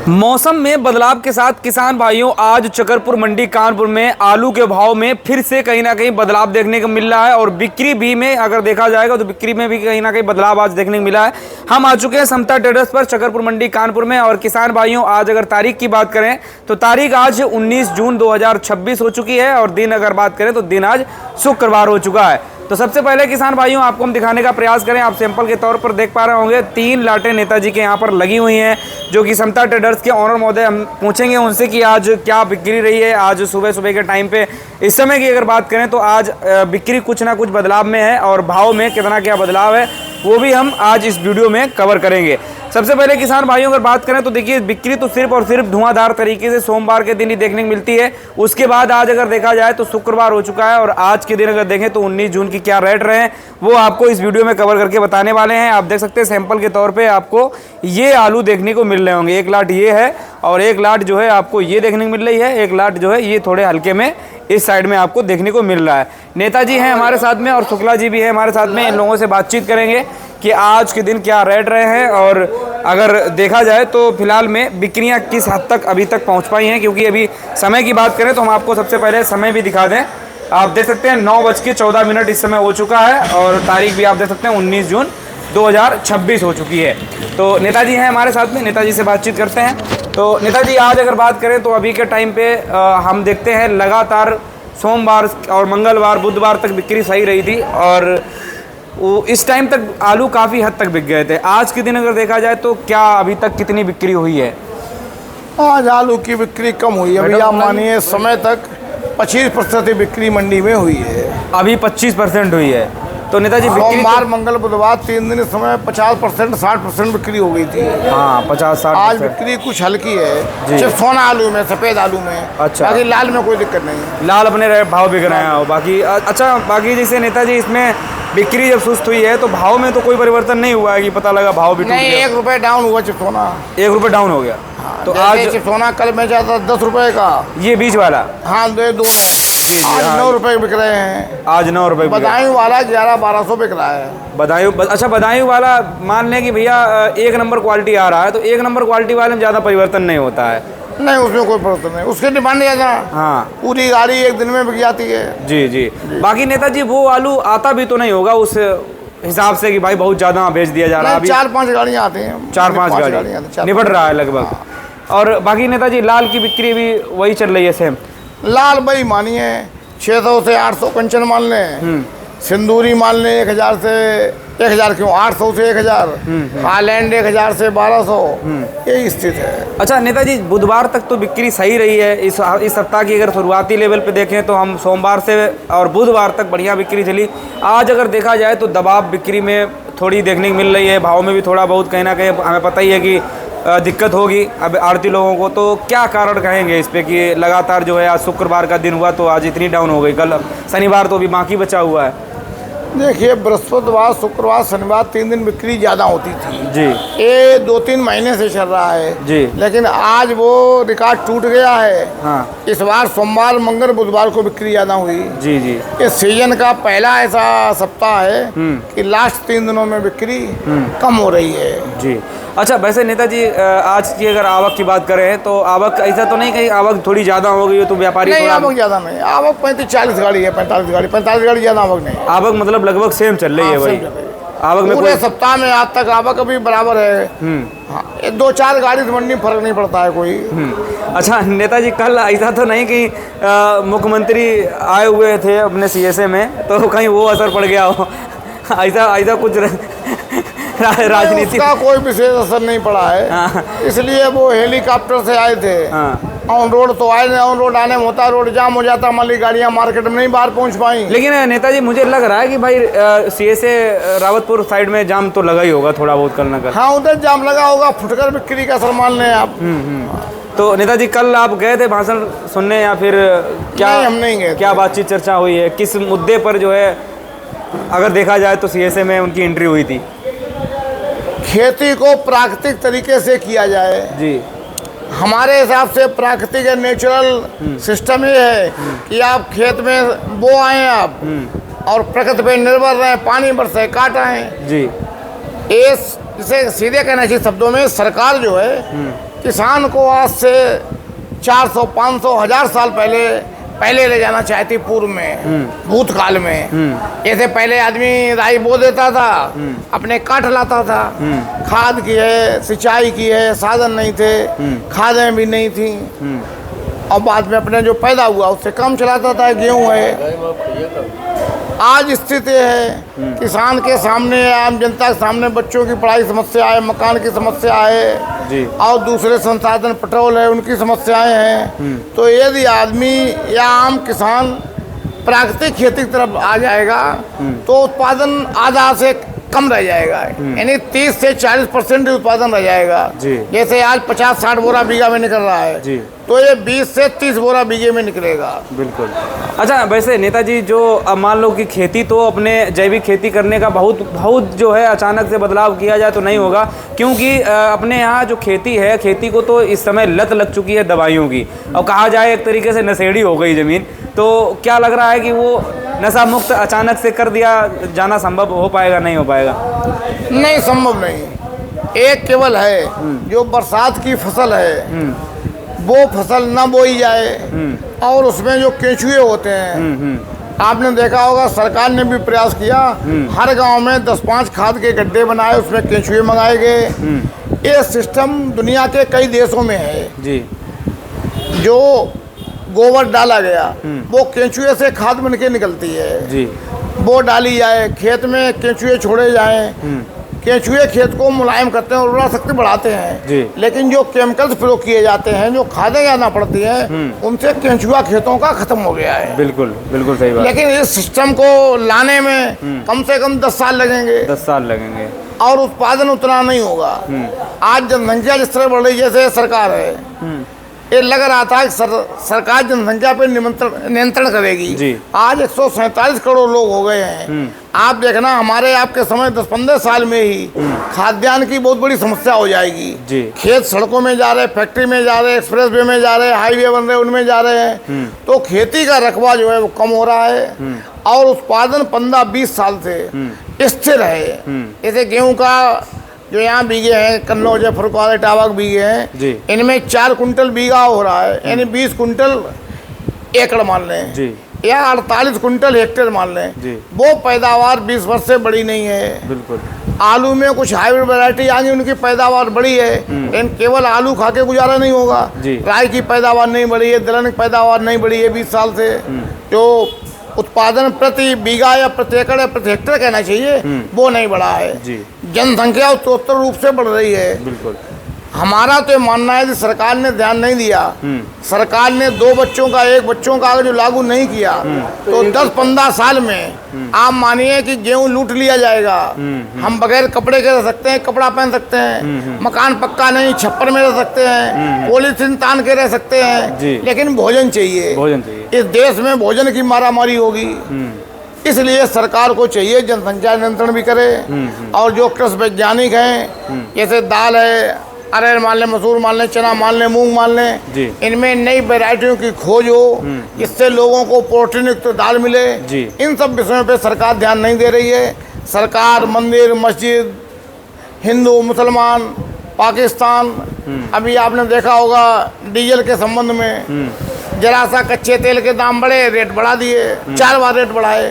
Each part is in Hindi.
मौसम में बदलाव के साथ किसान भाइयों आज चकरपुर मंडी कानपुर में आलू के भाव में फिर से कहीं ना कहीं बदलाव देखने को मिल रहा है और बिक्री भी में अगर देखा जाएगा तो बिक्री में भी कहीं ना कहीं बदलाव आज देखने को मिला है। हम आ चुके हैं समता ट्रेडर्स पर चकरपुर मंडी कानपुर में और किसान भाइयों आज अगर तारीख की बात करें तो तारीख आज 19 जून 2026 हो चुकी है और दिन अगर बात करें तो दिन आज शुक्रवार हो चुका है। तो सबसे पहले किसान भाइयों आपको हम दिखाने का प्रयास करें, आप सैंपल के तौर पर देख पा रहे होंगे 3 लाटें नेताजी के यहाँ पर लगी हुई हैं जो कि समता ट्रेडर्स के ऑनर महोदय, हम पूछेंगे उनसे कि आज क्या बिक्री रही है। आज सुबह सुबह के टाइम पे इस समय की अगर बात करें तो आज बिक्री कुछ ना कुछ बदलाव में है और भाव में कितना क्या बदलाव है वो भी हम आज इस वीडियो में कवर करेंगे। सबसे पहले किसान भाइयों अगर बात करें तो देखिए बिक्री तो सिर्फ और सिर्फ धुआंधार तरीके से सोमवार के दिन ही देखने को मिलती है। उसके बाद आज अगर देखा जाए तो शुक्रवार हो चुका है और आज के दिन अगर देखें तो 19 जून की क्या रेट रहे हैं वो आपको इस वीडियो में कवर करके बताने वाले हैं। आप देख सकते हैं सैंपल के तौर पे आपको ये आलू देखने को मिल रहे होंगे। एक लाट ये है और एक लाट जो है आपको ये देखने को मिल रही है, एक लाट जो है ये थोड़े हल्के में इस साइड में आपको देखने को मिल रहा है। नेताजी हैं हमारे साथ में और शुक्ला जी भी हैं हमारे साथ में, इन लोगों से बातचीत करेंगे कि आज के दिन क्या रेट रहे हैं और अगर देखा जाए तो फिलहाल में बिक्रियां किस हद तक अभी तक पहुंच पाई हैं, क्योंकि अभी समय की बात करें तो हम आपको सबसे पहले समय भी दिखा दें। आप देख सकते हैं 9:14 इस समय हो चुका है और तारीख भी आप देख सकते हैं 19 जून 2026 हो चुकी है। तो नेताजी हैं हमारे साथ में, नेताजी से बातचीत करते हैं। तो नेताजी आज अगर बात करें तो अभी के टाइम पे हम देखते हैं लगातार सोमवार और मंगलवार बुधवार तक बिक्री सही रही थी और इस टाइम तक आलू काफ़ी हद तक बिक गए थे। आज के दिन अगर देखा जाए तो क्या अभी तक कितनी बिक्री हुई है? आज आलू की बिक्री कम हुई है। अभी आप मानिए समय तक 25% बिक्री मंडी में हुई है। अभी 25% हुई है। तो नेताजी सोमवार मंगल बुधवार 3 दिन इस समय 50% 60% बिक्री हो गई थी। हाँ 50-60। आज बिक्री कुछ हल्की है सिर्फ सोना आलू में, सफ़ेद आलू में। अच्छा, बाकी लाल में कोई दिक्कत नहीं है। लाल अपने भाव बिक रहे हैं। बाकी अच्छा, बाकी जैसे नेताजी इसमें बिक्री जब सुस्त हुई है तो भाव में तो कोई परिवर्तन नहीं हुआ है कि पता लगा भाव भी नहीं, 1 रुपये डाउन हुआ चिप सोना। 1 रुपये डाउन हो गया। तो आज चिप सोना कल में जाता 10 रुपये का, ये बीच वाला। हाँ दोनों आज 9 रुपये बिक रहे हैं। आज 9 रुपये। बदायूं वाला 1100-1200 बिक रहा है। बदायूं, अच्छा बदायूं वाला मान लें कि भैया 1 नंबर क्वालिटी आ रहा है तो 1 नंबर क्वालिटी वाले में ज़्यादा परिवर्तन नहीं होता है। नहीं उसमें कोई परिवर्तन नहीं, उसकी डिमांड ज़्यादा। हाँ पूरी गाड़ी एक दिन में बिक जाती है। जी जी। बाकी नेताजी वो आलू आता भी तो नहीं होगा उस हिसाब से कि भाई बहुत ज़्यादा बेच दिया जा रहा है। 4-5 गाड़ियाँ आती हैं, 4-5 गाड़ियाँ निपट रहा है लगभग। और बाकी नेताजी लाल की बिक्री भी वही चल रही है सेम? लाल भाई मानिए 600 से 800 कंचन मान लें, सिंदूरी मान लें 1000 से 1000 क्यों 800 से 1000, हालैंड 1000 से 1200, यही स्थिति है। अच्छा नेताजी बुधवार तक तो बिक्री सही रही है। इस सप्ताह की अगर शुरुआती लेवल पे देखें तो हम सोमवार से और बुधवार तक बढ़िया बिक्री चली। आज अगर देखा जाए तो दबाव बिक्री में थोड़ी देखने को मिल रही है, भाव में भी थोड़ा बहुत कहीं ना कहीं हमें पता ही है कि दिक्कत होगी अब आड़ती लोगों को। तो क्या कारण कहेंगे इस पे कि लगातार जो है आज शुक्रवार का दिन हुआ तो आज इतनी डाउन हो गई, कल शनिवार तो अभी बाकी बचा हुआ है? देखिए बृहस्पतिवार शुक्रवार शनिवार 3 दिन बिक्री ज़्यादा होती थी जी। ये 2-3 महीने से चल रहा है जी, लेकिन आज वो रिकॉर्ड टूट गया है। हाँ इस बार सोमवार मंगल बुधवार को बिक्री ज़्यादा हुई। जी जी। इस सीजन का पहला ऐसा सप्ताह है कि लास्ट 3 दिनों में बिक्री कम हो रही है जी। अच्छा वैसे नेताजी आज की अगर आवक की बात करें तो आवक ऐसा तो नहीं कहीं आवक थोड़ी ज़्यादा हो गई हो तो व्यापारी नहीं, आवक ज़्यादा नहीं, आवक 35-40 गाड़ी है, 45 गाड़ी ज़्यादा आवक नहीं। आवक मतलब लगभग सेम चल रही है वही आवक में? पूरे सप्ताह में आज तक आवक अभी बराबर है। हाँ 2-4 गाड़ी से मंडी में फर्क नहीं पड़ता है कोई। अच्छा नेताजी कल ऐसा तो नहीं कि मुख्यमंत्री आए हुए थे अपने CSA में तो कहीं वो असर पड़ गया हो? ऐसा कुछ राजनीति का कोई विशेष असर नहीं पड़ा है। इसलिए वो हेलीकॉप्टर से आए थे। ऑन रोड तो आए नहीं, ऑन रोड आने में होता रोड जाम हो जाता, हमारी गाड़ियाँ मार्केट में नहीं बाहर पहुँच पाई। लेकिन नेताजी मुझे लग रहा है कि भाई CSA रावतपुर साइड में जाम तो लगा ही होगा थोड़ा बहुत कल ना कल। हाँ उधर जाम लगा होगा, फुटकर बिक्री का असर मान लें आप। तो नेताजी कल आप गए थे भाषण सुनने या फिर क्या? नहीं हम नहीं गए। क्या बातचीत चर्चा हुई है, किस मुद्दे पर जो है अगर देखा जाए तो CSA में उनकी एंट्री हुई थी? खेती को प्राकृतिक तरीके से किया जाए जी। हमारे हिसाब से प्राकृतिक नेचुरल सिस्टम ये है कि आप खेत में बो आए आप और प्रकृति पे निर्भर रहें, पानी बरसे काट आए जी। इसे सीधे कहना चाहिए शब्दों में, सरकार जो है किसान को आज से 400, 500, 1000 साल पहले ले जाना चाहती पूर्व में, भूतकाल में। जैसे पहले आदमी राई बो देता था, अपने काट लाता था, खाद की है, सिंचाई की है, साधन नहीं थे, खादें भी नहीं थी, और बाद में अपने जो पैदा हुआ उससे काम चलाता था। गेहूं है। आज स्थिति है किसान के सामने, आम जनता के सामने बच्चों की पढ़ाई की समस्या है, मकान की समस्या है जी। और दूसरे संसाधन पेट्रोल है, उनकी समस्याएं हैं। तो यदि आदमी या आम किसान प्राकृतिक खेती की तरफ आ जाएगा तो उत्पादन आधा से कम रह जाएगा, यानी 30 से 40% उत्पादन रह जाएगा जी। जैसे आज 50-60 बोरा बीघा में निकल रहा है जी। तो ये 20 से 30 बोरा बीघे में निकलेगा। बिल्कुल। अच्छा, वैसे नेताजी जो अब मान लो कि खेती तो अपने जैविक खेती करने का बहुत जो है अचानक से बदलाव किया जाए तो नहीं होगा, क्योंकि अपने यहाँ जो खेती है, खेती को तो इस समय लत लग चुकी है दवाइयों की, और कहा जाए एक तरीके से नशेड़ी हो गई ज़मीन। तो क्या लग रहा है कि वो नशा मुक्त अचानक से कर दिया जाना संभव हो पाएगा, नहीं हो पाएगा? नहीं, संभव नहीं। एक केवल है जो बरसात की फसल है वो फसल न बोई जाए, और उसमें जो केंचुए होते हैं, आपने देखा होगा सरकार ने भी प्रयास किया, हर गांव में 10-5 खाद के गड्ढे बनाए, उसमें केंचुए मंगाए गए। ये सिस्टम दुनिया के कई देशों में है जी। जो गोबर डाला गया वो केंचुए से खाद बन के निकलती है जी। वो डाली जाए, खेत में केंचुए छोड़े जाएं। केंचुए खेत को मुलायम करते हैं, उर्वरा शक्ति बढ़ाते हैं जी। लेकिन जो केमिकल्स प्रयोग किए जाते हैं, जो खादें ज्यादा पड़ती हैं, उनसे केंचुआ खेतों का खत्म हो गया है। बिल्कुल बिल्कुल सही बात। लेकिन इस सिस्टम को लाने में कम से कम 10 साल लगेंगे, 10 साल लगेंगे, और उत्पादन उतना नहीं होगा। आज जनसंख्या जिस तरह बढ़ रही है, जैसे सरकार है, ये लग रहा था कि सरकार जनसंख्या पे नियंत्रण करेगी जी। आज 147 करोड़ लोग हो गए हैं। आप देखना हमारे आपके समय 10-15 साल में ही खाद्यान्न की बहुत बड़ी समस्या हो जाएगी जी। खेत सड़कों में जा रहे, फैक्ट्री में जा रहे, एक्सप्रेस वे में जा रहे, हाईवे बन रहे, उनमें जा रहे हैं। तो खेती का रकबा जो है वो कम हो रहा है, और उत्पादन 15-20 साल से स्थिर है। जैसे गेहूं का जो यहाँ बीघे हैं, कन्नौज, फरुखाबाद, इटावा के बीघे हैं, इनमें 4 कुंटल बीघा हो रहा है, यानी 20 कुंटल एकड़ मान लें जी। या 48 कुंटल हेक्टेयर मान लें जी। वो पैदावार 20 वर्ष से बड़ी नहीं है। बिल्कुल। आलू में कुछ हाइब्रिड वैरायटी आ गई, उनकी पैदावार बढ़ी है, लेकिन केवल आलू खा के गुजारा नहीं होगा। राई की पैदावार नहीं बढ़ी है, दलहन की पैदावार नहीं बढ़ी है 20 साल से। जो उत्पादन प्रति बीघा या प्रति एकड़ या प्रति हेक्टेयर कहना चाहिए वो नहीं बढ़ा है जी। जनसंख्या उत्तरोत्तर रूप से बढ़ रही है। बिल्कुल। हमारा तो मानना है कि सरकार ने ध्यान नहीं दिया। सरकार ने 2 बच्चों का 1 बच्चों का जो लागू नहीं किया तो 10-15 साल में आप मानिए कि गेहूं लूट लिया जाएगा। हम बगैर कपड़े के रह सकते हैं, कपड़ा पहन सकते हैं, मकान पक्का नहीं, छप्पर में रह सकते हैं, पॉलीथीन तान के रह सकते हैं, लेकिन भोजन चाहिए। भोजन चाहिए। इस देश में भोजन की मारामारी होगी, इसलिए सरकार को चाहिए जनसंख्या नियंत्रण भी करे। और जो कृषि वैज्ञानिक हैं, जैसे दाल है, अरहर मान लें, मसूर मान लें, चना मान लें, मूंग मान लें, इनमें नई वैरायटियों की खोज हो जिससे लोगों को प्रोटीन युक्त दाल मिले। इन सब विषयों पे सरकार ध्यान नहीं दे रही है। सरकार मंदिर, मस्जिद, हिंदू, मुसलमान, पाकिस्तान, अभी आपने देखा होगा डीजल के संबंध में जरा सा कच्चे तेल के दाम बढ़े, रेट बढ़ा दिए, 4 बार रेट बढ़ाए।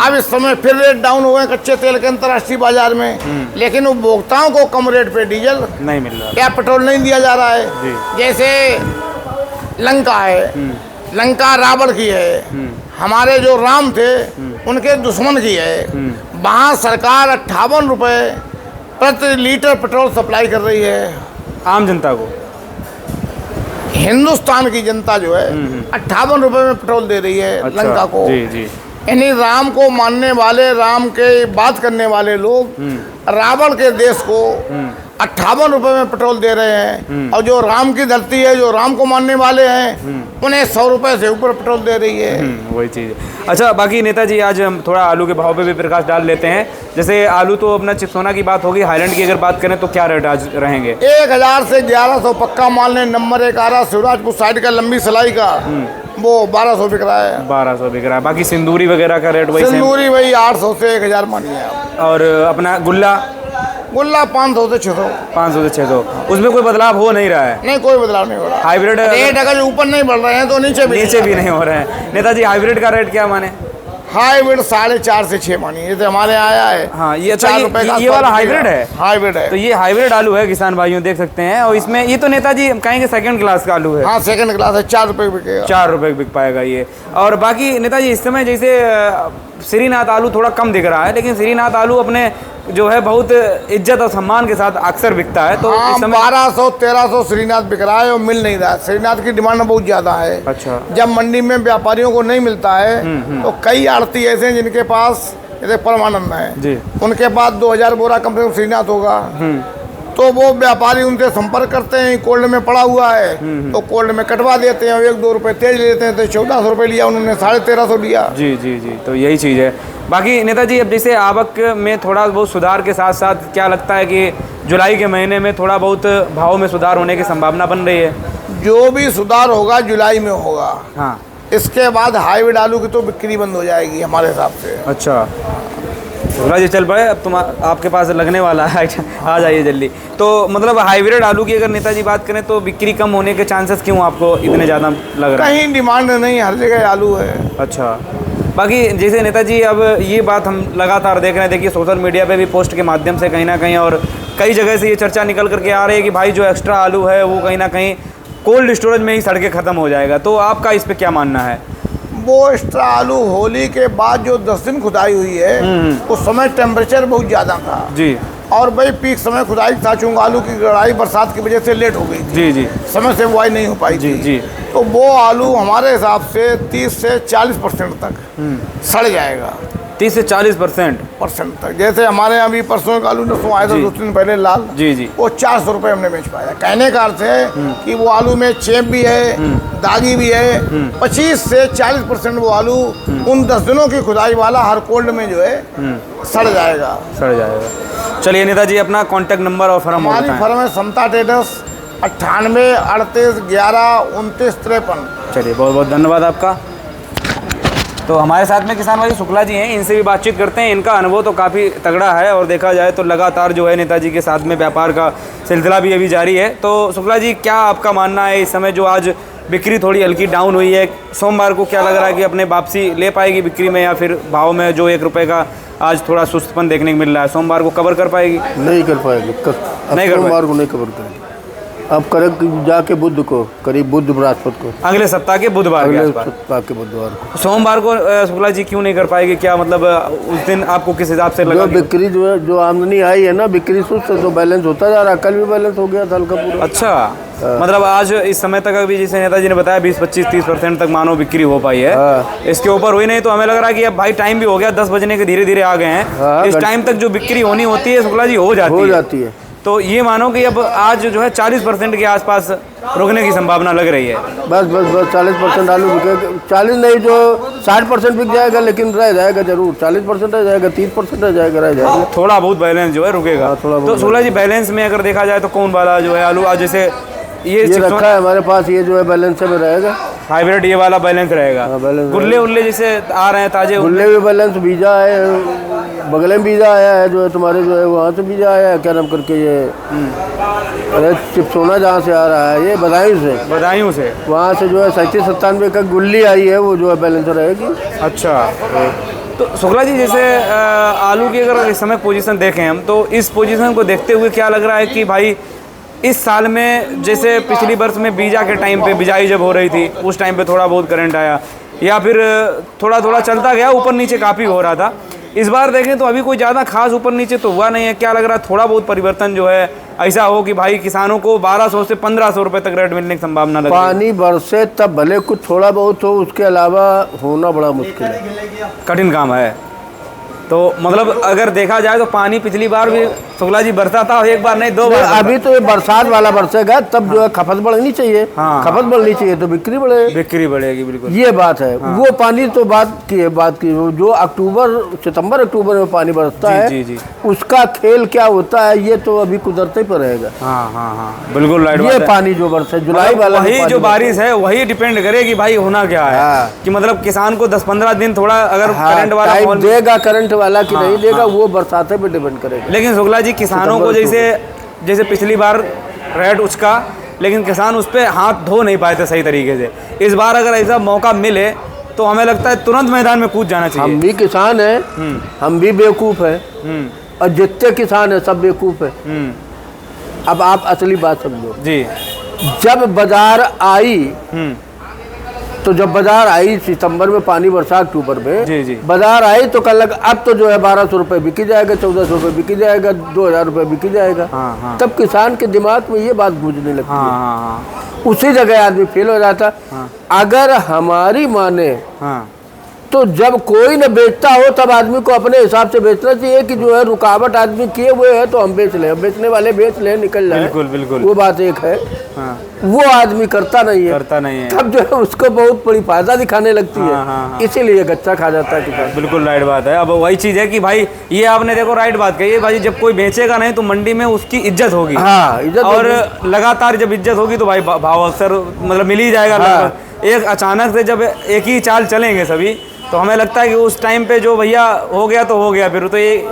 अब इस समय फिर रेट डाउन हुए कच्चे तेल के अंतर्राष्ट्रीय बाजार में, लेकिन उपभोक्ताओं को कम रेट पे डीजल नहीं मिल रहा, क्या पेट्रोल नहीं दिया जा रहा है। जैसे लंका है, लंका रावण की है, हमारे जो राम थे उनके दुश्मन की है। वहाँ सरकार 58 रुपए प्रति लीटर पेट्रोल सप्लाई कर रही है आम जनता को। हिंदुस्तान की जनता जो है 58 रुपए में पेट्रोल दे रही है। अच्छा, लंका को। जी जी। यानी राम को मानने वाले, राम के बात करने वाले लोग रावण के देश को 58 रुपए में पेट्रोल दे रहे हैं, और जो राम की धरती है, जो राम को मानने वाले हैं, उन्हें 100 रुपए से ऊपर पेट्रोल दे रही है। वही चीज़ है। अच्छा, बाकी नेताजी आज हम थोड़ा आलू के भाव पे भी प्रकाश डाल लेते हैं। जैसे आलू तो अपना चिप्सोना की बात होगी, हाईलैंड की अगर बात करें तो क्या रेट आज रहेंगे? 1000 से 1100 पक्का मान लें। नंबर 1 आ रहा शिवराजपुर साइड का लंबी सिलाई का, वो 1200 बिक रहा है। 1200 बिक रहा है। बाकी सिंदूरी वगैरह का रेट वही सिंदूरी वही 800 से 1000 मानिए आप। और अपना गुल्ला गुल्ला 500 से 600। 500 से 600, उसमें कोई बदलाव हो नहीं रहा है? नहीं, कोई बदलाव नहीं हो रहा। हाइब्रिड रेट अगर ऊपर नहीं बढ़ रहे हैं तो नीचे भी नहीं हो रहे हैं। नेताजी हाइब्रिड का रेट क्या माने? हाइब्रिड 4.5 से 6 मानिए, जैसे हमारे यहाँ आया है। हाँ, ये अच्छा, 4 रुपए का ये वाला हाइब्रिड है? हाइब्रिड है। तो ये हाइब्रिड आलू है किसान भाइयों, देख सकते हैं। और इसमें ये तो नेताजी कहेंगे सेकंड क्लास का आलू है। हाँ, सेकंड क्लास है, 4 रुपए बिकेगा। 4 रुपए बिक पाएगा ये। और बाकी नेताजी इस समय जैसे श्रीनाथ आलू थोड़ा कम दिख रहा है, लेकिन श्रीनाथ आलू अपने जो है बहुत इज्जत और सम्मान के साथ अक्सर बिकता है। तो हाँ, इस समय 1200-1300 श्रीनाथ बिक रहा है और मिल नहीं रहा है। श्रीनाथ की डिमांड बहुत ज्यादा है। अच्छा। जब मंडी में व्यापारियों को नहीं मिलता है तो कई आड़ती ऐसे हैं जिनके पास, जैसे परमानंद है जी, उनके पास 2000 बोरा कम से कम श्रीनाथ होगा। तो वो व्यापारी उनसे संपर्क करते हैं, कोल्ड में पड़ा हुआ है तो कोल्ड में कटवा देते हैं, 1-2 रुपए तेज लेते हैं। तो 1400 रुपये लिया उन्होंने, 1350 लिया। जी जी जी, तो यही चीज़ है। बाकी नेताजी अब जैसे आवक में थोड़ा बहुत सुधार के साथ साथ क्या लगता है कि जुलाई के महीने में थोड़ा बहुत भाव में सुधार होने की संभावना बन रही है? जो भी सुधार होगा जुलाई में होगा। हाँ, इसके बाद हाइब्रिड आलू की तो बिक्री बंद हो जाएगी हमारे हिसाब से। अच्छा जी, चल पड़े अब तुम आपके पास लगने वाला है। आ जाइए जल्दी। तो मतलब हाइब्रिड आलू की अगर नेताजी बात करें तो बिक्री कम होने के चांसेस क्यों आपको इतने ज़्यादा लग रहा है? कहीं डिमांड नहीं, हर जगह आलू है। अच्छा। बाकी जैसे नेताजी अब ये बात हम लगातार देख रहे हैं, देखिए सोशल मीडिया पे भी पोस्ट के माध्यम से कहीं ना कहीं और कई जगह से ये चर्चा निकल करके आ रही है कि भाई जो एक्स्ट्रा आलू है वो कहीं ना कहीं कोल्ड स्टोरेज में ही सड़ के ख़त्म हो जाएगा। तो आपका इस पर क्या मानना है? वो एक्स्ट्रा आलू होली के बाद जो 10 दिन खुदाई हुई है उस समय टेम्परेचर बहुत ज़्यादा था जी, और भाई पीक समय खुदाई था, चूँकि आलू की गड़ाई बरसात की वजह से लेट हो गई थी। जी जी, समय से बुआई नहीं हो पाई जी थी। जी। तो वो आलू हमारे हिसाब से 30 से 40% तक सड़ जाएगा। 30 से 40% तक। जैसे हमारे यहाँ भी परसों का आलू नसों आया था 2 दिन पहले लाल, जी जी, वो 400 रुपये हमने बेच पाया। कहने का अर्थ है कि वो आलू में चेप भी है, दागी भी है। 25 से 40% वो आलू उन 10 दिनों की खुदाई वाला हर कोल्ड में जो है सड़ जाएगा। चलिए नेताजी अपना कांटेक्ट नंबर और फर्म हमारी फर्म है समता ट्रेडर्स, 98 38 11 29 53। चलिए बहुत बहुत धन्यवाद आपका। तो हमारे साथ में किसान भाई शुक्ला जी हैं, इनसे भी बातचीत करते हैं। इनका अनुभव तो काफ़ी तगड़ा है और देखा जाए तो लगातार जो है नेताजी के साथ में व्यापार का सिलसिला भी अभी जारी है। तो शुक्ला जी, क्या आपका मानना है इस समय जो आज बिक्री थोड़ी हल्की डाउन हुई है, सोमवार को क्या लग रहा है कि अपने वापसी ले पाएगी बिक्री में, या फिर भाव में जो 1 रुपये का आज थोड़ा सुस्तपन देखने को मिल रहा है, सोमवार को कवर कर पाएगी? नहीं कर पाएगी, सोमवार को नहीं कवर करेगी। अब करेक्ट जाके बुध को, करीब बुध बृहस्पति को, अगले सप्ताह के बुधवार के आसपास। सप्ताह के बुधवार को। सोमवार को शुक्ला जी क्यों नहीं कर पाएगी? क्या मतलब उस दिन आपको किस हिसाब से लगा? जो बिक्री जो है, जो आमदनी आई है ना, बिक्री सुस्त है तो बैलेंस होता जा रहा है। कल भी बैलेंस हो गया था हल्का पूरा। अच्छा, मतलब आज इस समय तक अभी जैसे नेताजी ने बताया 20-25-30% तक मानो बिक्री हो पाई है। इसके ऊपर हुई नहीं, तो हमें लग रहा है कि अब भाई टाइम भी हो गया, 10 बजने के धीरे धीरे आ गए हैं। इस टाइम तक जो बिक्री होनी होती है शुक्ला जी हो जाती है। तो ये मानो कि अब आज जो है 40% के आसपास रुकने की संभावना लग रही है। बस 40% आलू बिकेगा। 40 नहीं, जो 60% बिक जाएगा, लेकिन रह जाएगा जरूर। 40% रह जाएगा, 30% रह जाएगा। थोड़ा बहुत बैलेंस जो है रुकेगा। तो शुक्ला जी, बैलेंस में अगर देखा जाए तो कौन वाला जो है आलू आज जैसे ये रखा है हमारे पास, ये जो है बैलेंस में रहेगा, हाइब्रिड ये वाला बैलेंस रहेगा। गुल्ले उल्ले जैसे आ रहे हैं ताजे, गुल्ले भी बैलेंस, बीजा है, बगल में बीजा आया है जो है तुम्हारे, जो है वहाँ से बीजा आया है, क्या नाम करके ये अरे चिपसोना जहाँ से आ रहा है, ये बदायूं से वहाँ से जो है 37-97 का गुल्ली आई है, वो जो है बैलेंस रहेगी। अच्छा, तो शुक्ला जी जैसे आलू की अगर इस समय पोजीशन देखें हम, तो इस पोजीशन को देखते हुए क्या लग रहा है कि भाई इस साल में जैसे पिछली वर्ष में बीजा के टाइम पे बिजाई जब हो रही थी उस टाइम पे थोड़ा बहुत करंट आया, या फिर थोड़ा थोड़ा चलता गया, ऊपर नीचे काफ़ी हो रहा था। इस बार देखें तो अभी कोई ज़्यादा खास ऊपर नीचे तो हुआ नहीं है। क्या लग रहा है थोड़ा बहुत परिवर्तन जो है ऐसा हो कि भाई किसानों को 1200 से 1500 रुपये तक रेट मिलने की संभावना लग रही है? पानी बरसे तब भले कुछ थोड़ा बहुत हो, उसके अलावा होना बड़ा मुश्किल है, कठिन काम है। तो मतलब अगर देखा जाए तो पानी पिछली बार भी शुक्ला जी बरसा था, एक बार नहीं 2 बार। अभी तो ये बरसात वाला बरसेगा तब जो है खपत बढ़नी चाहिए। हाँ। खपत बढ़नी चाहिए तो बिक्री बढ़ेगी बिल्कुल, ये बात है। हाँ। वो पानी तो बात की जो सितंबर अक्टूबर में पानी बरसता है, जी, उसका खेल क्या होता है ये तो अभी कुदरते पर रहेगा। हाँ, बिल्कुल राइट। ये पानी जो बरसे जुलाई वाला, वही जो बारिश है वही डिपेंड करेगी भाई होना क्या है। कि मतलब किसान को 10-15 दिन थोड़ा अगर करंट वाला देगा, करंट वाला कि नहीं देगा, वो बरसाते पे डिपेंड करेगा। लेकिन शुक्ला जी किसानों को जैसे पिछली बार रेट उचका, लेकिन किसान उस पर हाथ धो नहीं पाए थे सही तरीके से। इस बार अगर ऐसा मौका मिले तो हमें लगता है तुरंत मैदान में कूद जाना चाहिए। हम भी किसान हैं, हम भी बेवकूफ़ हैं, और जितने किसान हैं सब बेवकूफ़ हैं। अब आप असली बात समझो जी। जब बाजार आई, तो जब बाजार आई सितंबर में पानी बरसा अक्टूबर में, जी। बाजार आई तो कल लगा अब तो जो है 1200 रुपये बिकी जाएगा, 1400 रुपये बिकी जाएगा, 2000 रुपये बिकी जाएगा। तब किसान के दिमाग में ये बात गूंजने लगती है। उसी जगह आदमी फेल हो जाता। अगर हमारी माने तो जब कोई न बेचता हो तब आदमी को अपने हिसाब से बेचना चाहिए कि जो है रुकावट आदमी किए हुए है तो हम बेच लें, बेचने वाले बेच लें, निकल जाए। बिल्कुल वो बात एक है। वो आदमी करता नहीं है, तब जो है उसको बहुत बड़ी फायदा दिखाने लगती है, इसीलिए गच्चा खा जाता है किसान। बिल्कुल राइट बात है। अब वही चीज़ है कि भाई ये आपने देखो राइट बात कही है भाई, जब कोई बेचेगा नहीं तो मंडी में उसकी इज्जत होगी। इज्जत और लगातार जब इज्जत होगी तो भाई भाव अक्सर मतलब मिल ही जाएगा। एक अचानक से जब एक ही चाल चलेंगे सभी, तो हमें लगता है कि उस टाइम पे जो भैया हो गया तो हो गया, फिर तो ये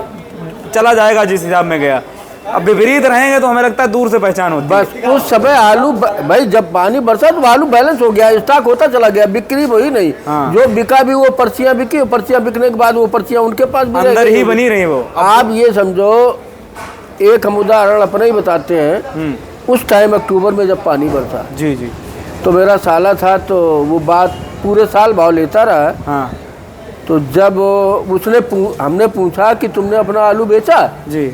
चला जाएगा जिस हिसाब में गया। अब विपरीत रहेंगे तो हमें लगता है दूर से पहचान होती है। बस उस समय आलू भाई जब पानी बरसा तो आलू बैलेंस हो गया, स्टॉक होता चला गया, बिक्री वही नहीं। जो बिका भी वो पर्चियां बिकी, पर्चियां बिकने के बाद वो पर्चियां उनके पास भी अंदर ही बनी रही वो। आप ये समझो, एक हम उदाहरण अपना ही बताते हैं। उस टाइम अक्टूबर में जब पानी बरसा जी, तो मेरा साला था, तो वो बात पूरे साल भाव लेता रहा। तो जब उसने हमने पूछा कि तुमने अपना आलू बेचा जी,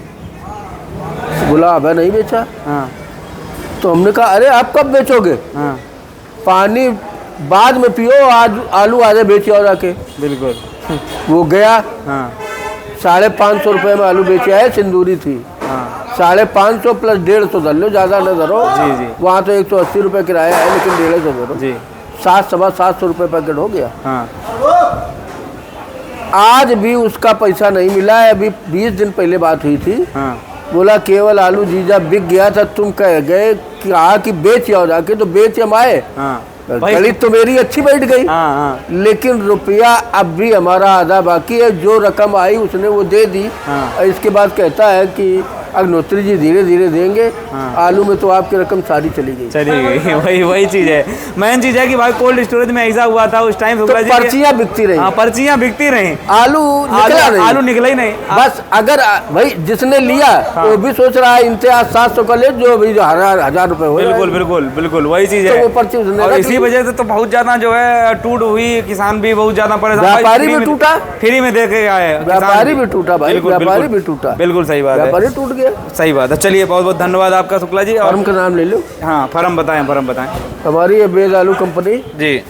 बोला अब नहीं बेचा। तो हमने कहा अरे आप कब बेचोगे? पानी बाद में पियो, आज आलू आज बेचे और आके। बिल्कुल। वो गया 550 रुपये में आलू बेचे आए, सिंदूरी थी। 550 प्लस 150 धर लो, ज़्यादा न धरो। वहाँ तो 180 रुपये किराया है, लेकिन 150 धरो। 700 रुपये पैकेट हो गया। आज भी उसका पैसा नहीं मिला है। अभी 20 दिन पहले बात हुई थी। बोला केवल आलू जीजा बिक गया था, तुम कह गए कि बेच आओ जाके, तो बेच हम आए। गणित तो मेरी अच्छी बैठ गई। लेकिन रुपया अब भी हमारा आधा बाकी है। जो रकम आई उसने वो दे दी। इसके बाद कहता है कि अग्नोत्री जी धीरे धीरे देंगे। आलू में तो आपकी रकम सारी चली गई। वही चीज है, मेन चीज है कि भाई कोल्ड स्टोरेज में ऐसा हुआ था उस टाइम, तो पर्चियां बिकती रही। पर्चियां बिकती रही, आलू निकला ही नहीं। बस अगर भाई जिसने लिया वो भी सोच रहा है इम्तियाज 700 का ले, जो भी 1000 रुपए हो। बिल्कुल वही चीज है। वो पर्ची और इसी वजह से तो बहुत ज्यादा जो है टूट हुई, किसान भी बहुत ज्यादा परेशान। व्यापारी भी टूटा, फ्री में दे के आए, व्यापारी भी टूटा भाई, व्यापारी भी टूटा। बिल्कुल सही बात है, व्यापारी टूट गया। सही बात है। चलिए बहुत बहुत धन्यवाद आपका शुक्ला जी। फर्म का नाम ले लो। हाँ फर्म बताएं। हमारी ये बेद आलू कंपनी जी।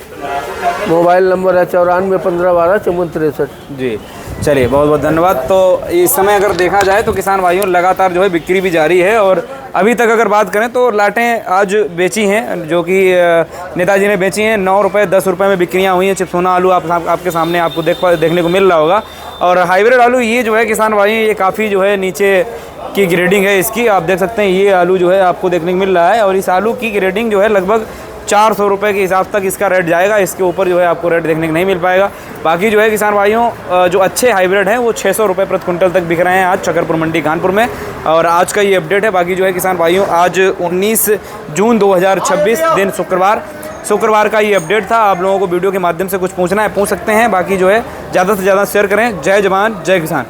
मोबाइल नंबर है 94 15 12 54 63 जी। चलिए बहुत बहुत धन्यवाद। तो इस समय अगर देखा जाए तो किसान भाइयों लगातार जो है बिक्री भी जारी है। और अभी तक अगर बात करें तो लाटें आज बेची हैं, जो कि नेताजी ने बेची हैं। 9 रुपये 10 रुपये में बिक्रियाँ हुई हैं। चिपसोना आलू आपके सामने आपको देखने को मिल रहा होगा। और हाइब्रिड आलू ये जो है किसान भाई, ये काफ़ी जो है नीचे की ग्रेडिंग है इसकी। आप देख सकते हैं ये आलू जो है आपको देखने को मिल रहा है। और इस आलू की ग्रेडिंग जो है लगभग 400 रुपये के हिसाब तक इसका रेट जाएगा। इसके ऊपर जो है आपको रेट देखने को नहीं मिल पाएगा। बाकी जो है किसान भाइयों जो अच्छे हाइब्रिड हैं वो 600 रुपये प्रति क्विंटल तक बिक रहे हैं आज छतरपुर मंडी कानपुर में। और आज का ये अपडेट है। बाकी जो है किसान भाइयों आज 19 जून 2026 दिन शुक्रवार का ये अपडेट था। आप लोगों को वीडियो के माध्यम से कुछ पूछना है पूछ सकते हैं। बाकी जो है ज़्यादा से ज़्यादा शेयर करें। जय जवान जय किसान।